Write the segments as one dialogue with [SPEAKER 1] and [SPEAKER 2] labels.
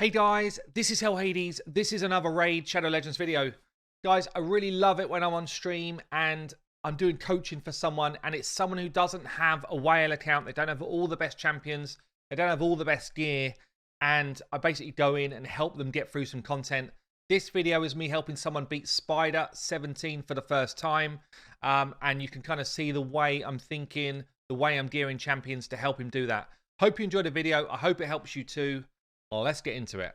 [SPEAKER 1] Hey guys, this is Hell Hades. This is another Raid Shadow Legends video. Guys, I really love it when I'm on stream and I'm doing coaching for someone and it's someone who doesn't have a whale account. They don't have all the best champions. They don't have all the best gear. And I basically go in and help them get through some content. This video is me helping someone beat Spider 17 for the first time. And you can kind of see the way I'm thinking, the way I'm gearing champions to help him do that. Hope you enjoyed the video. I hope it helps you too. Well, let's get into it.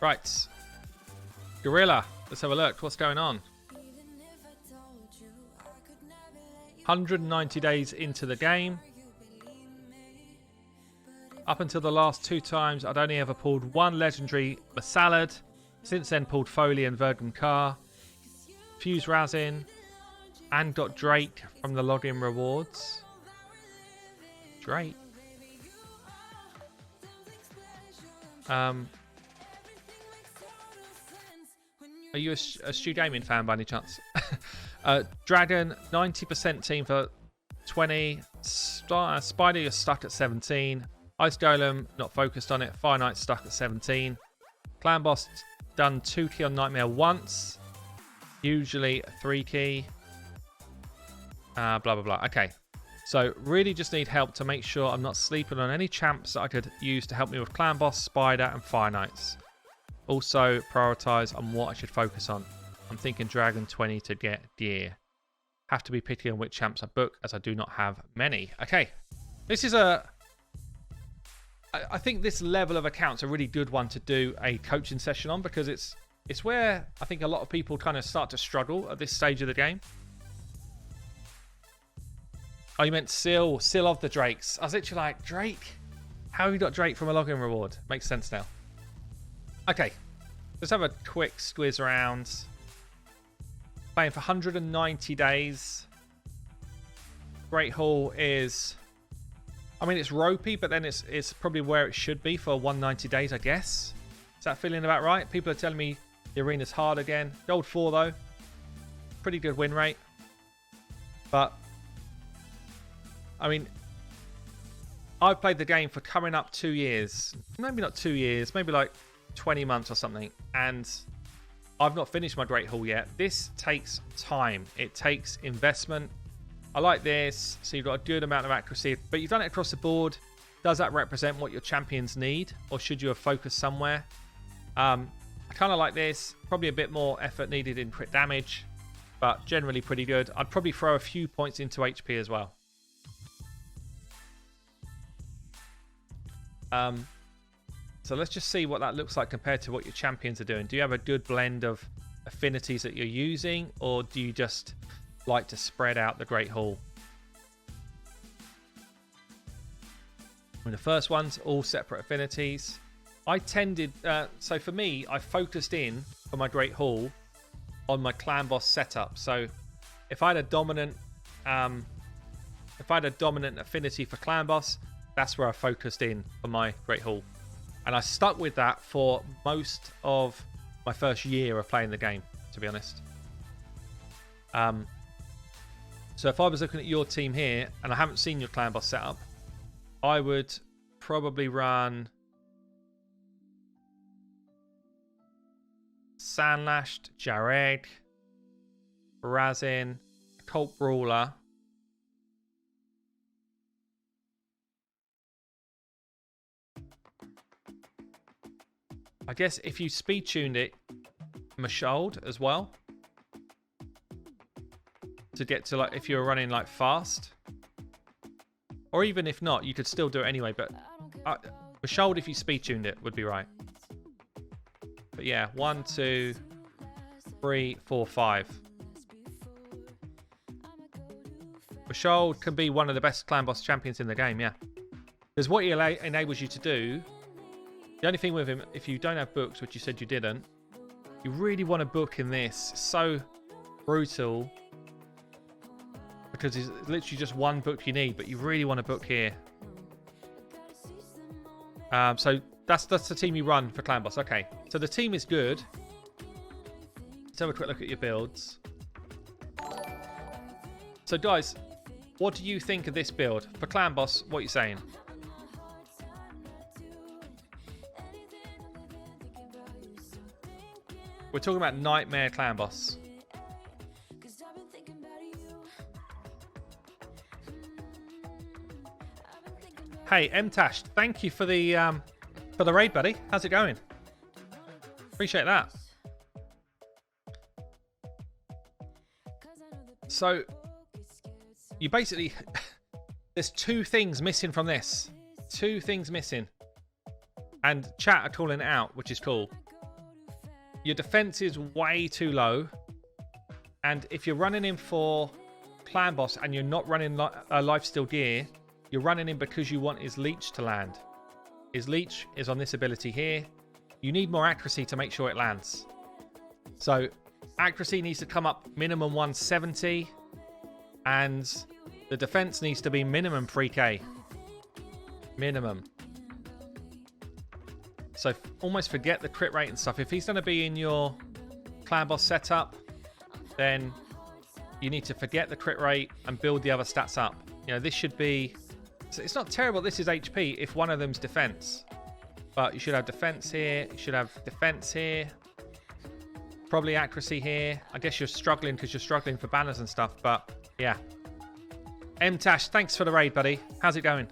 [SPEAKER 1] Right. Gorilla, let's have a look. What's going on? 190 days into the game. Up until the last two times, I'd only ever pulled one legendary, the Salad. Since then, pulled Foley and Vergum Car. Fuse Razin. And got Drake from the login rewards. Drake. Are you a Stu Gaming fan by any chance? Dragon, 90% team for 20. Spider, you're stuck at 17. Ice Golem, not focused on it. Fire Knight stuck at 17. Clan Boss, done 2 key on Nightmare once. Usually 3 key. Blah, blah, blah. Okay. So really just need help to make sure I'm not sleeping on any champs that I could use to help me with Clan Boss, Spider and Fire Knights. Also prioritise on what I should focus on. I'm thinking Dragon 20 to get gear. Have to be picky on which champs I book as I do not have many. Okay, this is I think this level of account's a really good one to do a coaching session on because it's where I think a lot of people kind of start to struggle at this stage of the game. Oh, you meant Sil of the Drakes. I was literally like, Drake? How have you got Drake from a login reward? Makes sense now. Okay, let's have a quick squiz around. Playing for 190 days. Great Hall is, I mean, it's ropey, but then it's probably where it should be for 190 days, I guess. Is that feeling about right? People are telling me the arena's hard again. Gold 4, though. Pretty good win rate. But I mean, I've played the game for coming up 2 years. Maybe not 2 years, maybe like 20 months or something. And I've not finished my Great Hall yet. This takes time. It takes investment. I like this. So you've got a good amount of accuracy. But you've done it across the board. Does that represent what your champions need? Or should you have focused somewhere? I kind of like this. Probably a bit more effort needed in crit damage. But generally pretty good. I'd probably throw a few points into HP as well. So let's just see what that looks like compared to what your champions are doing. Do you have a good blend of affinities that you're using, or do you just like to spread out the Great Hall? And the first one's all separate affinities. I tended, so for me, I focused in for my Great Hall on my Clan Boss setup. So if I had a dominant, affinity for Clan Boss, that's where I focused in for my Great Hall. And I stuck with that for most of my first year of playing the game, to be honest. So if I was looking at your team here, and I haven't seen your Clan Boss setup, I would probably run Sandlashed, Jared, Razin, Cult Brawler, I guess if you speed tuned it, Mashold as well. To get to, like, if you're running like fast. Or even if not, you could still do it anyway. But Mashold, if you speed tuned it, would be right. But yeah, 1, 2, 3, 4, 5. Mashold can be one of the best Clan Boss champions in the game, yeah. Because what he enables you to do, the only thing with him, if you don't have books, which you said you didn't, you really want to book in this. It's so brutal. Because it's literally just one book you need, but you really want to book here. So that's the team you run for Clan Boss. Okay, so the team is good. Let's have a quick look at your builds. So guys, what do you think of this build? For Clan Boss, what are you saying? We're talking about Nightmare Clan Boss. Hey, Mtash, thank you for the raid, buddy. How's it going? Appreciate that. So, you basically... There's two things missing from this. Two things missing. And chat are calling it out, which is cool. Your defense is way too low. And if you're running in for Clan Boss and you're not running Lifesteal gear, you're running in because you want his leech to land. His leech is on this ability here. You need more accuracy to make sure it lands. So accuracy needs to come up minimum 170. And the defense needs to be minimum 3k. Minimum. So almost forget the crit rate and stuff. If he's going to be in your Clan Boss setup, then you need to forget the crit rate and build the other stats up. You know, this should be... So it's not terrible this is HP if one of them's defense. But you should have defense here. You should have defense here. Probably accuracy here. I guess you're struggling because you're struggling for banners and stuff. But yeah. Mtash, thanks for the raid, buddy. How's it going?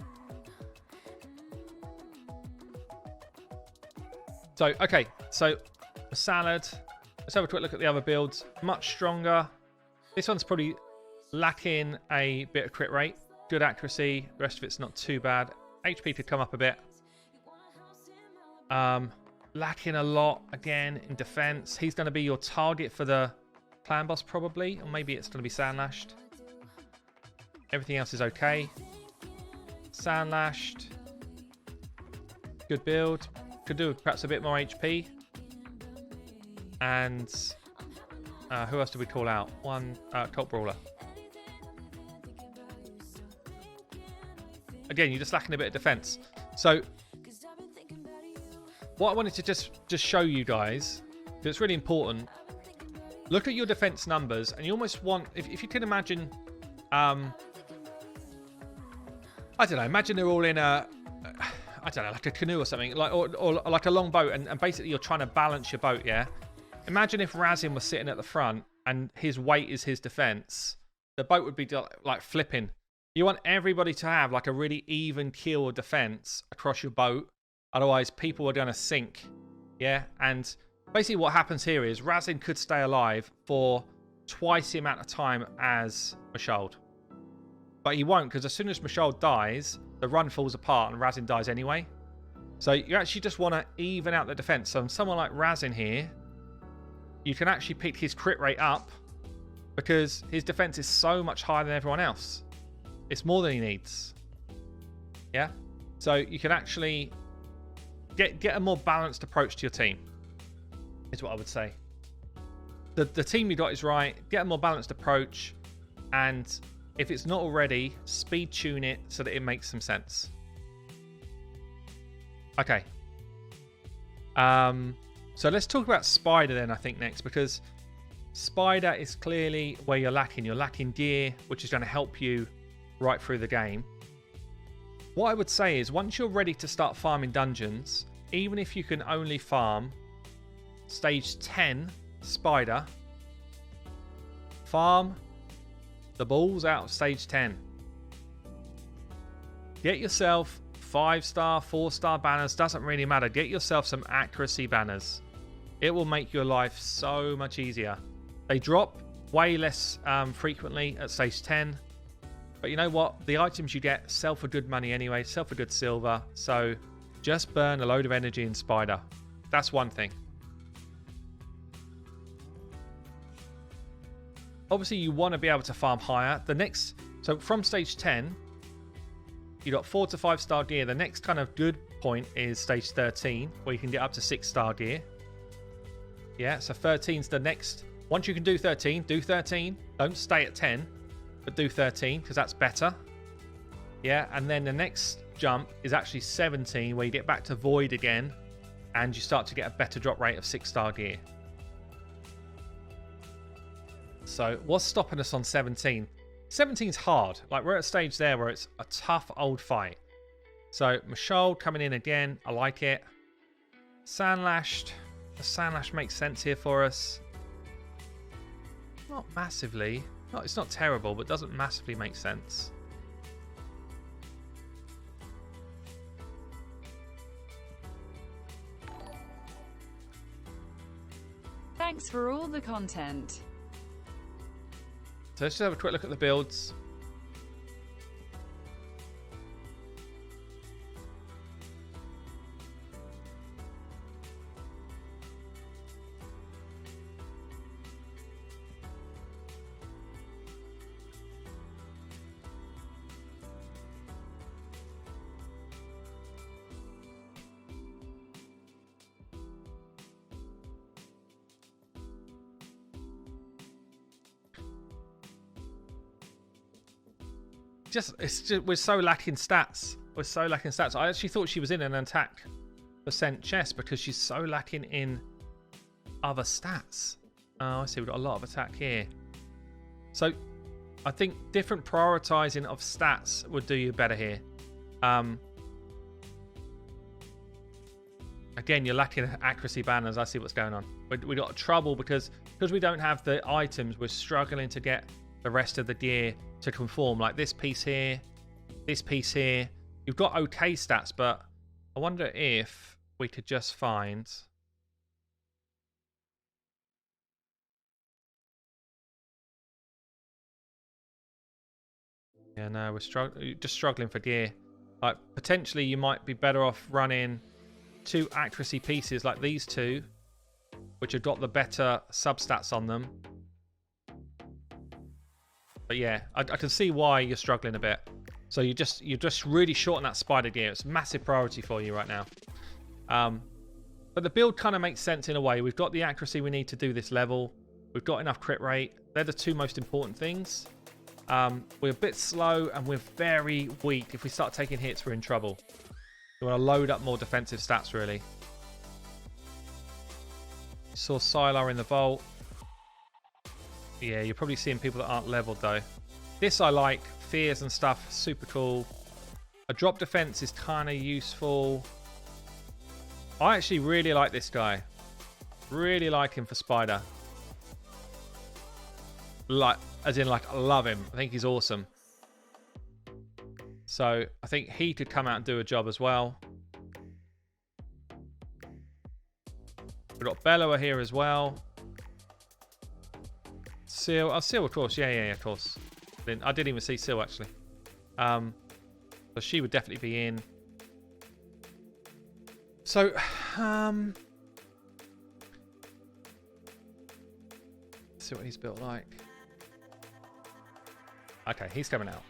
[SPEAKER 1] So, okay. So, the salad. Let's have a quick look at the other builds. Much stronger. This one's probably lacking a bit of crit rate. Good accuracy. The rest of it's not too bad. HP could come up a bit. Lacking a lot, again, in defense. He's going to be your target for the Clan Boss, probably. Or maybe it's going to be Sandlashed. Everything else is okay. Sandlashed. Good build. Could do perhaps a bit more HP. And who else do we call out? One Cult Brawler. Again, you're just lacking a bit of defense. So what I wanted to just show you guys, because it's really important, look at your defense numbers, and you almost want, if you can imagine, I don't know, imagine they're all in a, I don't know, like a canoe or something, like or like a long boat, and basically you're trying to balance your boat, yeah? Imagine if Razin was sitting at the front and his weight is his defense. The boat would be like flipping. You want everybody to have like a really even keel of defense across your boat. Otherwise, people are going to sink. Yeah? And basically what happens here is Razin could stay alive for twice the amount of time as Mashold. But he won't, because as soon as Mashold dies, the run falls apart and Razin dies anyway. So you actually just want to even out the defense. So someone like Razin here, you can actually pick his crit rate up because his defense is so much higher than everyone else. It's more than he needs. Yeah? So you can actually get a more balanced approach to your team, is what I would say. The team you got is right. Get a more balanced approach. And if it's not already, speed tune it so that it makes some sense. Okay. So let's talk about Spider then, I think, next, because Spider is clearly where you're lacking. You're lacking gear, which is going to help you right through the game. What I would say is once you're ready to start farming dungeons, even if you can only farm stage 10 Spider, farm the balls out of stage 10. Get yourself 5-star, 4-star banners, doesn't really matter. Get yourself some accuracy banners. It will make your life so much easier. They drop way less frequently at stage 10. But you know what? The items you get sell for good money anyway, sell for good silver. So just burn a load of energy in Spider. That's one thing. Obviously, you want to be able to farm higher. So from stage 10, you got 4 to 5-star gear. The next kind of good point is stage 13, where you can get up to 6-star gear. Yeah, so 13's the next. Once you can do 13, do 13. Don't stay at 10. But do 13 because that's better. Yeah, and then the next jump is actually 17, where you get back to Void again and you start to get a better drop rate of 6-star gear. So what's stopping us on 17? 17's hard. Like, we're at a stage there where it's a tough old fight. So Mashold coming in again. I like it. Sandlashed. The Sandlash makes sense here for us. Not massively. No, it's not terrible, but doesn't massively make sense.
[SPEAKER 2] Thanks for all the content.
[SPEAKER 1] So let's just have a quick look at the builds. We're so lacking stats. We're so lacking stats. I actually thought she was in an attack percent chest because she's so lacking in other stats. Oh, I see. We've got a lot of attack here. So I think different prioritizing of stats would do you better here. Again, you're lacking accuracy banners. I see what's going on. We got trouble because we don't have the items. We're struggling to get the rest of the gear to conform, like this piece here, this piece here. You've got okay stats, but I wonder if we could just find yeah, no, we're just struggling for gear. Like potentially you might be better off running 2 accuracy pieces like these 2, which have got the better substats on them. But yeah, I can see why you're struggling a bit. So you're just really short on that spider gear. It's a massive priority for you right now. But the build kind of makes sense in a way. We've got the accuracy we need to do this level. We've got enough crit rate. They're the 2 most important things. We're a bit slow and we're very weak. If we start taking hits, we're in trouble. We want to load up more defensive stats, really. Saw Sylar in the vault. Yeah, you're probably seeing people that aren't leveled though. This I like. Fears and stuff, super cool. A drop defense is kind of useful. I actually really like this guy. Really like him for Spider. Like, as in like, I love him. I think he's awesome. So I think he could come out and do a job as well. We've got Bellower here as well. Seal. Oh, Seal, of course. Yeah, of course. I didn't even see Seal, actually. So she would definitely be in. So, let's see what he's built like. Okay, he's coming out.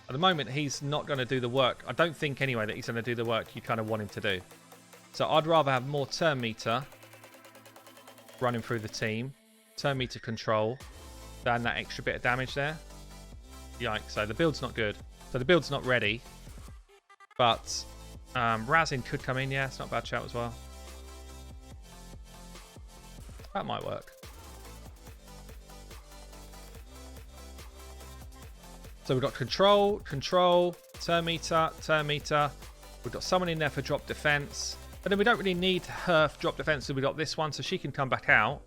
[SPEAKER 1] At the moment, he's not going to do the work. I don't think, anyway, that he's going to do the work you kind of want him to do. So I'd rather have more turn meter running through the team. Turn meter control than that extra bit of damage there. Yikes. So the build's not good. So the build's not ready. But Razin could come in. Yeah, it's not a bad shout as well. That might work. So we've got control, turn meter. We've got someone in there for drop defense. But then we don't really need her for drop defense. So we've got this one, so she can come back out.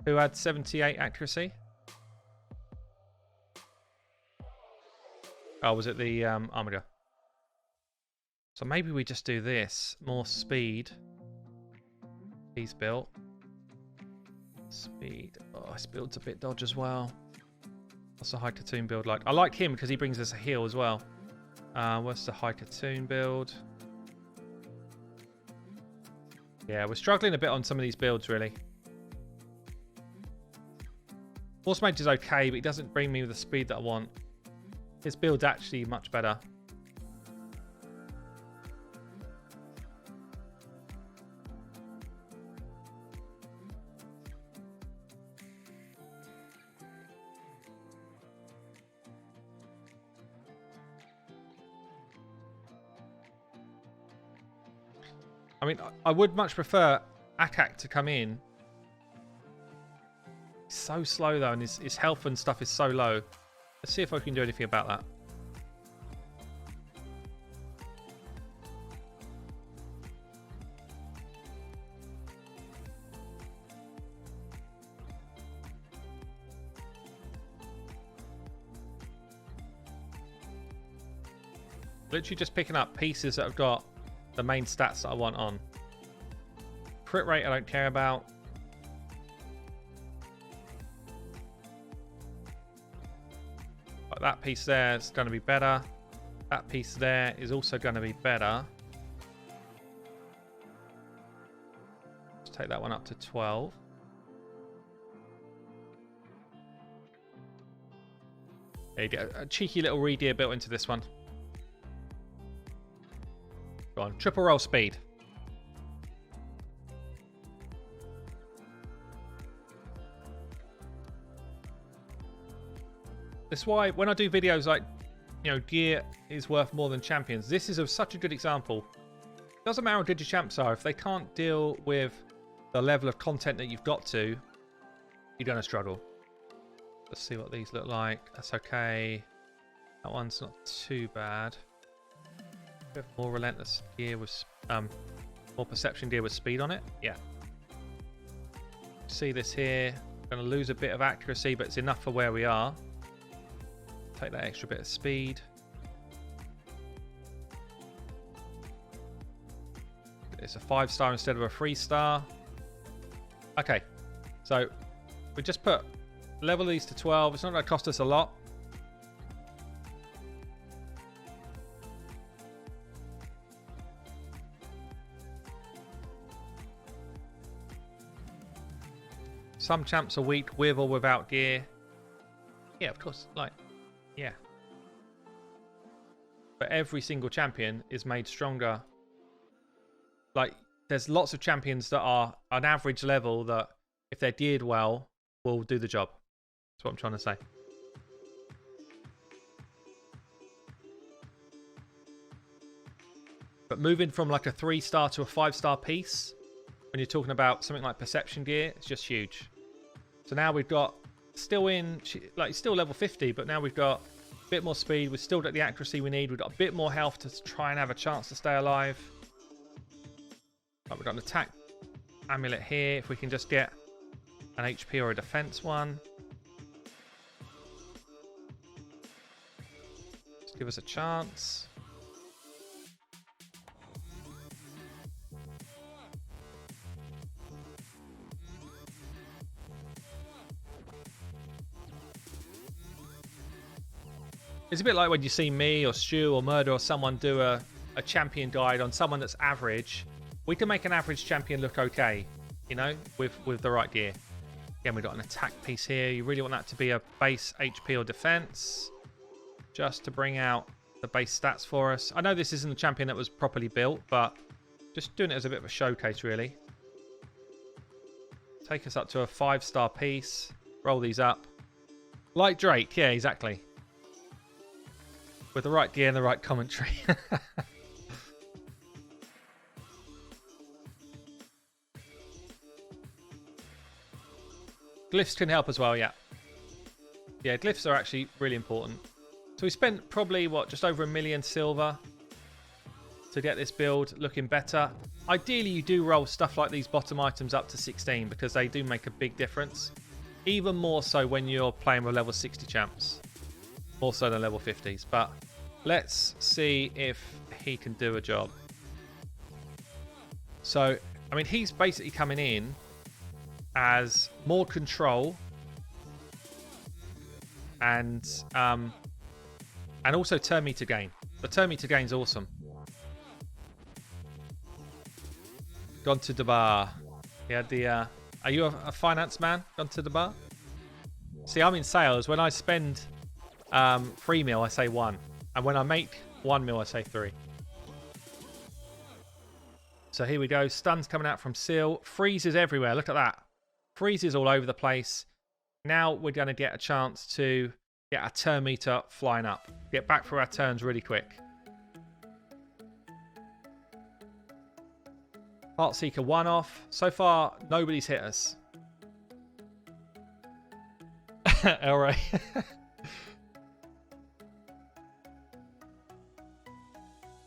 [SPEAKER 1] Who had 78 accuracy? Oh, was it the Armiger? So maybe we just do this. More speed. He's built. Speed. Oh, this build's a bit dodge as well. What's the High Katoon build like? I like him because he brings us a heal as well. What's the High Katoon build? Yeah, we're struggling a bit on some of these builds, really. Force Mage is okay, but he doesn't bring me the speed that I want. His build's actually much better. I mean, I would much prefer Akak to come in. He's so slow, though, and his health and stuff is so low. Let's see if I can do anything about that. Literally just picking up pieces that have got the main stats that I want on. Crit rate I don't care about. But that piece there is going to be better. That piece there is also going to be better. Let's take that one up to 12. There you go. A cheeky little redeer built into this one. Go on. Triple roll speed. That's why when I do videos like, you know, gear is worth more than champions. This is such a good example. It doesn't matter how good your champs are. If they can't deal with the level of content that you've got to, you're going to struggle. Let's see what these look like. That's okay. That one's not too bad. More relentless gear with, more perception gear with speed on it. Yeah. See this here. Going to lose a bit of accuracy, but it's enough for where we are. Take that extra bit of speed. It's a 5-star instead of a 3-star. Okay, so we just put level these to 12. It's not going to cost us a lot. Some champs are weak with or without gear. Yeah, of course, like, yeah. But every single champion is made stronger. Like, there's lots of champions that are an average level that, if they're geared well, will do the job. That's what I'm trying to say. But moving from like a 3-star to a 5-star piece, when you're talking about something like perception gear, it's just huge. So now we've got still level 50, but now we've got a bit more speed. We've still got the accuracy we need. We've got a bit more health to try and have a chance to stay alive. Right, we've got an attack amulet here. If we can just get an HP or a defense one. Just give us a chance. It's a bit like when you see me or Stu or Murder or someone do a champion guide on someone that's average. We can make an average champion look okay, you know, with the right gear. Again, we've got an attack piece here. You really want that to be a base HP or defense, just to bring out the base stats for us. I know this isn't a champion that was properly built, but just doing it as a bit of a showcase, really. Take us up to a 5-star piece. Roll these up. Like Drake, yeah, exactly. With the right gear and the right commentary. Glyphs can help as well, yeah. Yeah, glyphs are actually really important. So we spent probably, what, just over 1 million silver to get this build looking better. Ideally, you do roll stuff like these bottom items up to 16 because they do make a big difference. Even more so when you're playing with level 60 champs. More so than level 50s. But let's see if he can do a job. So, I mean, he's basically coming in as more control and also turn meter gain. The turn meter gain is awesome. Gone to the bar. He had the are you a finance man? Gone to the bar? See, I'm in sales. When I spend 3 mil, I say 1, and when I make 1 mil, I say 3. So here we go. Stuns coming out from Seal. Freezes everywhere. Look at that. Freezes all over the place. Now we're going to get a chance to get our turn meter flying up. Get back for our turns really quick. Heartseeker 1 off. So far, nobody's hit us. Alright.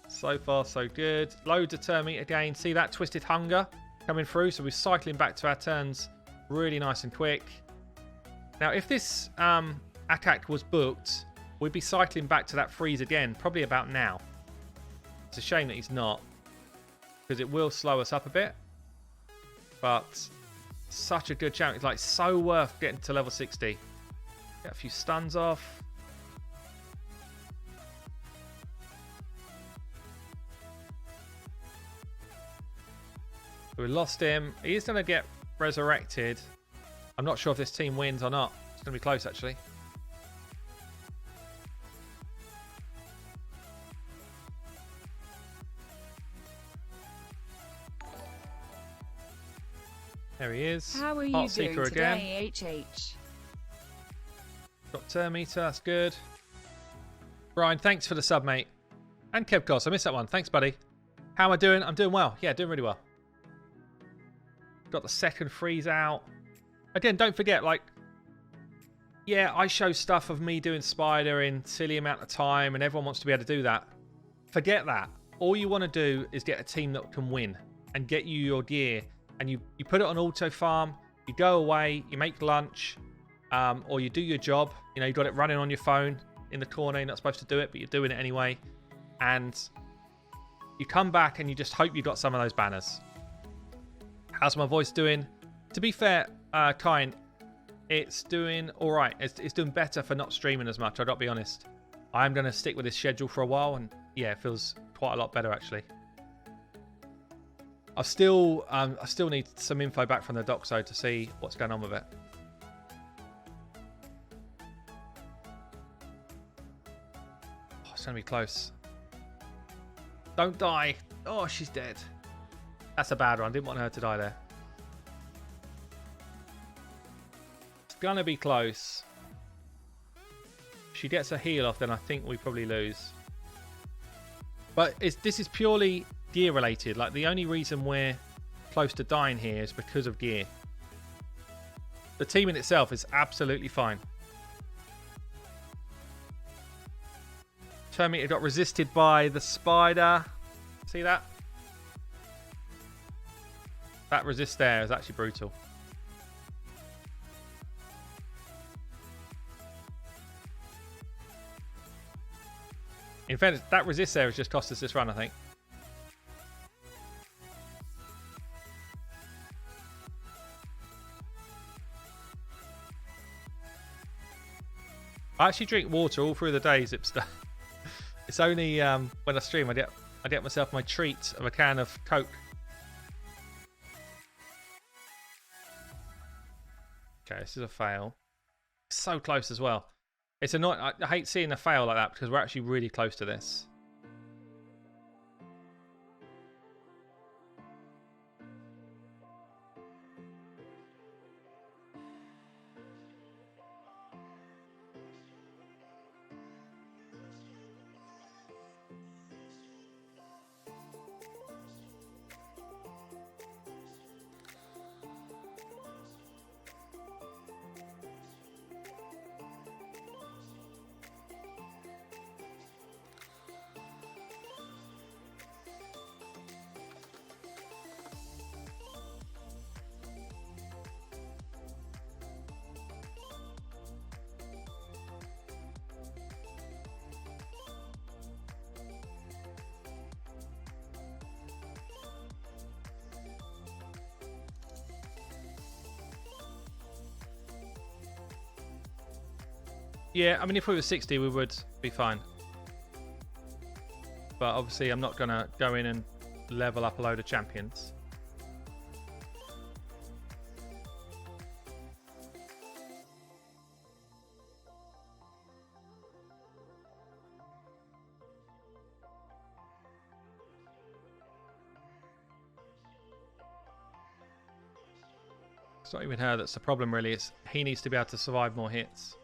[SPEAKER 1] So far, so good. Loads of turn meter gain. See that Twisted Hunger coming through. So we're cycling back to our turns really nice and quick. Now, if this Akak was booked, we'd be cycling back to that freeze again, probably about now. It's a shame that he's not, because it will slow us up a bit. But such a good champion. It's like so worth getting to level 60. Get a few stuns off. We lost him. He is going to get resurrected. I'm not sure if this team wins or not. It's going to be close, actually. There he is.
[SPEAKER 2] How are you
[SPEAKER 1] Heart Seeker
[SPEAKER 2] doing
[SPEAKER 1] again.
[SPEAKER 2] today, HH?
[SPEAKER 1] Got turn meter, that's good. Brian, thanks for the sub, mate. And Kevkos, I missed that one. Thanks, buddy. How am I doing? I'm doing well. Yeah, doing really well. Got the second freeze out. Again, don't forget, like, yeah, I show stuff of me doing Spider in silly amount of time, and everyone wants to be able to do that. Forget that. All you want to do is get a team that can win and get you your gear. And you put it on auto farm, you go away, you make lunch, or you do your job. You know, you got it running on your phone in the corner. You're not supposed to do it, but you're doing it anyway. And you come back and you just hope you got some of those banners. How's my voice doing? To be fair, Kind, it's doing all right. It's doing better for not streaming as much. I got to be honest. I'm going to stick with this schedule for a while, and yeah, it feels quite a lot better actually. I still need some info back from the Doxo to see what's going on with it. Oh, it's going to be close. Don't die. Oh, she's dead. That's a bad one. Didn't want her to die there. It's going to be close. If she gets a heal off, then I think we probably lose. But this is purely gear related. Like, the only reason we're close to dying here is because of gear. The team in itself is absolutely fine. Terminator got resisted by the spider. See that? That resist there is actually brutal. In fact, that resist there has just cost us this run, I think. I actually drink water all through the day, Zipster. It's only when I stream I get myself my treat of a can of Coke. Okay, this is a fail. So close as well. It's annoying. I hate seeing a fail like that because we're actually really close to this. Yeah, I mean, if we were 60, we would be fine. But obviously, I'm not going to go in and level up a load of champions. It's not even her that's the problem, really. It's he needs to be able to survive more hits.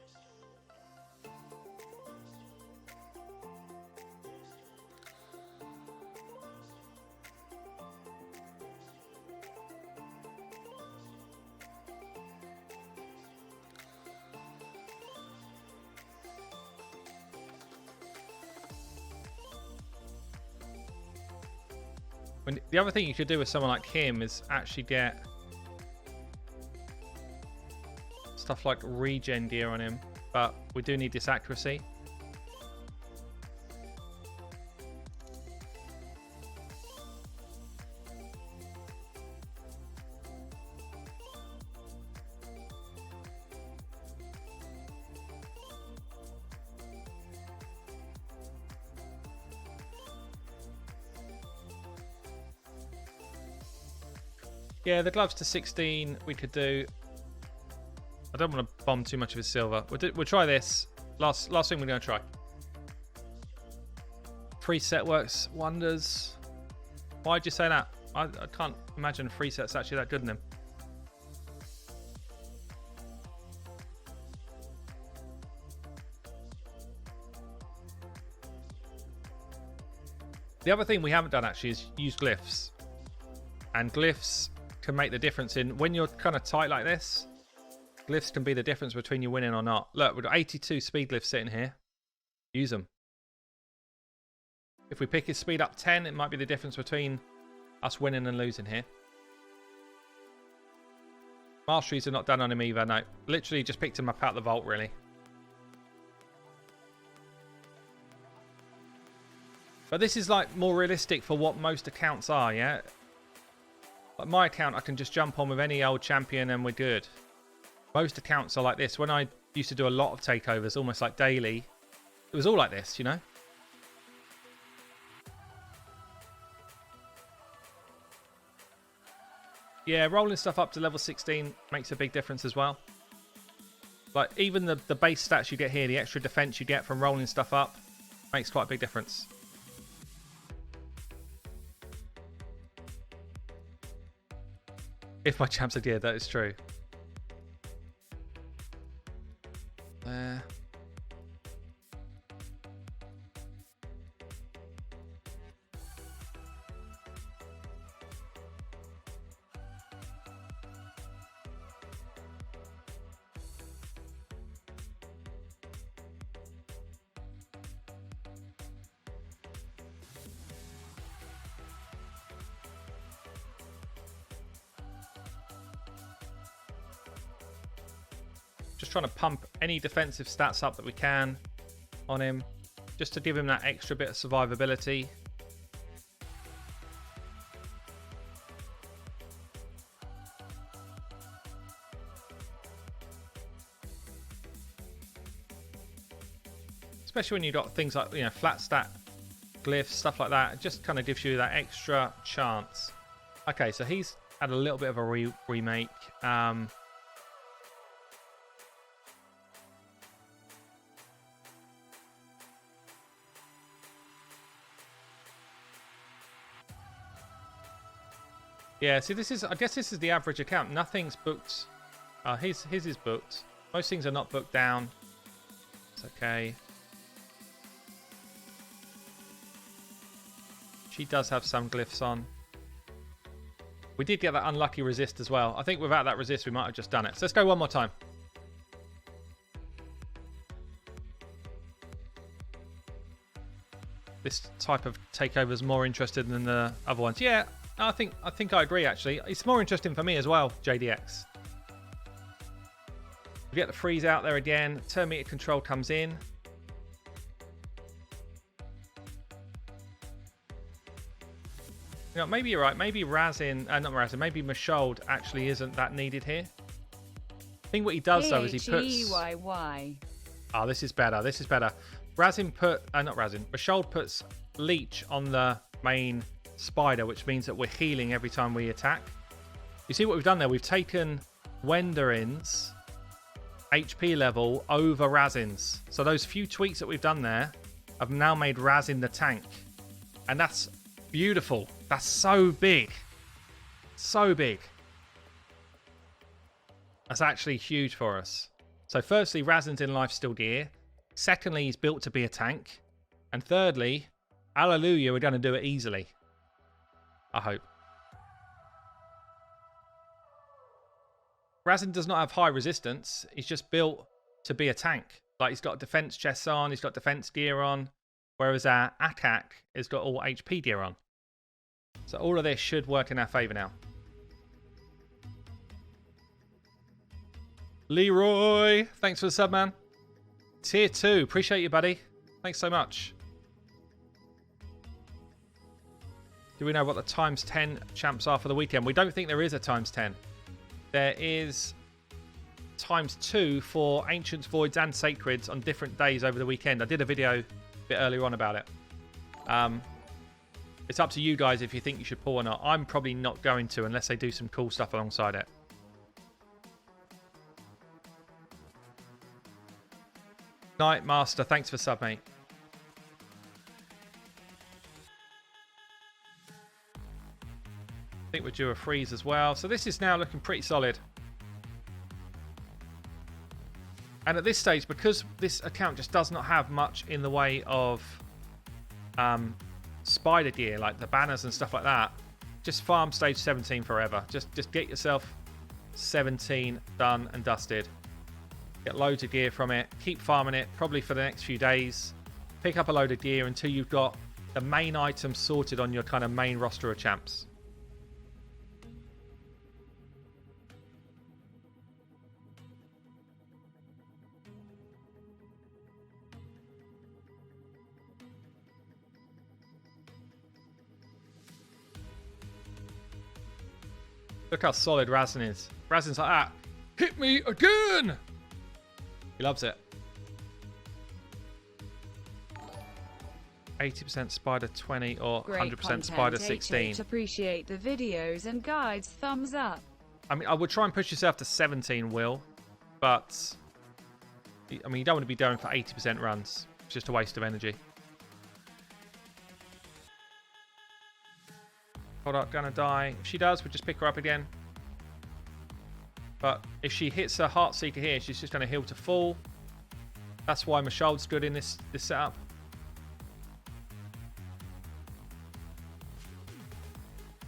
[SPEAKER 1] The other thing you could do with someone like him is actually get stuff like regen gear on him, but we do need this accuracy. Yeah, the gloves to 16 we could do. I don't want to bomb too much of his silver. We'll try this. Last thing we're going to try. Preset works wonders. Why'd you say that? I can't imagine free set's actually that good in him. The other thing we haven't done actually is use glyphs. And glyphs can make the difference in when you're kind of tight like this. Glyphs can be the difference between you winning or not. Look, we've got 82 speed glyphs sitting here. Use them. If we pick his speed up 10, it might be the difference between us winning and losing here. Masteries are not done on him either, no. Literally just picked him up out the vault, really. But this is like more realistic for what most accounts are, yeah? Like my account, I can just jump on with any old champion and we're good. Most accounts are like this. When I used to do a lot of takeovers, almost like daily, it was all like this, you know? Yeah, rolling stuff up to level 16 makes a big difference as well. Like, even the base stats you get here, the extra defense you get from rolling stuff up, makes quite a big difference. If my champs are geared, that is true. There. Just trying to pump any defensive stats up that we can on him, just to give him that extra bit of survivability. Especially when you've got things like, you know, flat stat glyphs, stuff like that. It just kind of gives you that extra chance. Okay, so he's had a little bit of a remake. Yeah, see, this is, I guess this is the average account. Nothing's booked. His is booked. Most things are not booked down. It's okay. She does have some glyphs on. We did get that unlucky resist as well. I think without that resist, we might have just done it. So let's go one more time. This type of takeover is more interested than the other ones. Yeah. I think I agree, actually. It's more interesting for me as well, JDX. We get the freeze out there again. Turn meter control comes in. You know, maybe you're right. Maybe Razin, not Razin, maybe Mashold actually isn't that needed here. I think what he does, though, is he puts... Oh, this is better. This is better. Razin put... not Razin. Mashold puts Leech on the main... spider, which means that we're healing every time we attack. You see what we've done there? We've taken Wendarin's HP level over Razin's. So those few tweaks that we've done there have now made Razin the tank. And that's beautiful. That's so big. So big. That's actually huge for us. So firstly, Razin's in lifesteal gear. Secondly, he's built to be a tank. And thirdly, hallelujah, we're going to do it easily. I hope. Razin does not have high resistance. He's just built to be a tank. Like, he's got defense chests on, he's got defense gear on, whereas our Akak has got all HP gear on. So all of this should work in our favour now. Leroy, thanks for the sub, man. Tier 2, appreciate you, buddy. Thanks so much. Do we know what the times 10 champs are for the weekend? We don't think there is a times 10. There is times 2 for Ancients, Voids and Sacreds on different days over the weekend. I did a video a bit earlier on about it. It's up to you guys if you think you should pull or not. I'm probably not going to unless they do some cool stuff alongside it. Night Master, thanks for sub, mate. I think we're due a freeze as well. So this is now looking pretty solid. And at this stage, because this account just does not have much in the way of spider gear, like the banners and stuff like that, just farm stage 17 forever. Just get yourself 17 done and dusted. Get loads of gear from it. Keep farming it, probably for the next few days. Pick up a load of gear until you've got the main items sorted on your kind of main roster of champs. Look how solid Razin is. Razin's like that. Hit me again! He loves it. 80% Spider 20 or 100% Spider 16.
[SPEAKER 2] Appreciate the videos and guides. Thumbs up.
[SPEAKER 1] I mean, I would try and push yourself to 17, Will. But, I mean, you don't want to be going for 80% runs. It's just a waste of energy. Hold up, gonna die. If she does, we'll just pick her up again. But if she hits her Heartseeker here, she's just gonna heal to full. That's why Mashold's good in this setup.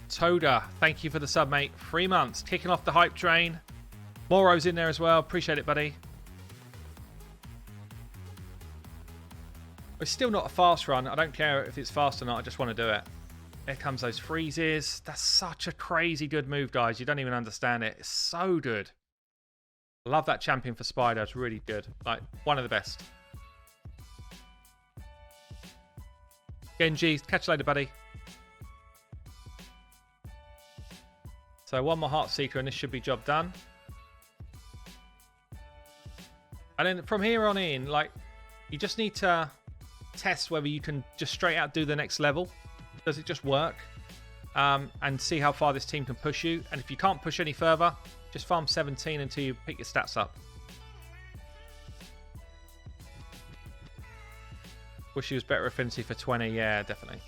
[SPEAKER 1] Toda, thank you for the sub, mate. 3 months, kicking off the hype train. Moro's in there as well. Appreciate it, buddy. It's still not a fast run. I don't care if it's fast or not. I just want to do it. Here comes those freezes. That's such a crazy good move, guys. You don't even understand it. It's so good. Love that champion for Spider. It's really good. Like, one of the best. Genji, catch you later, buddy. So one more Heartseeker and this should be job done. And then from here on in, like, you just need to test whether you can just straight out do the next level. Does it just work? And see how far this team can push you. And if you can't push any further, just farm 17 until you pick your stats up. Wish he was better affinity for 20. Yeah, definitely.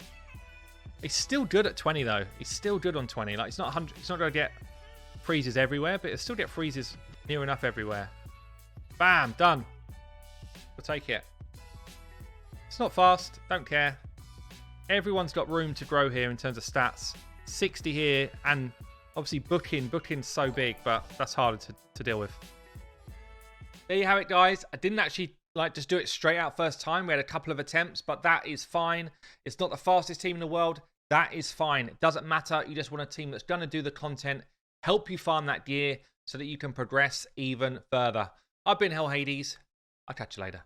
[SPEAKER 1] He's still good at 20 though. He's still good on 20. Like, it's not 100. It's not going to get freezes everywhere, but it'll still get freezes near enough everywhere. Bam, done. We'll take it. It's not fast. Don't care. Everyone's got room to grow here in terms of stats. 60 here, and obviously booking's so big, but that's harder to deal with. There you have it, guys. I didn't actually like just do it straight out first time. We had a couple of attempts, but that is fine. It's not the fastest team in the world. That is fine. It doesn't matter. You just want a team that's going to do the content, help you farm that gear so that you can progress even further. I've been Hell Hades. I'll catch you later.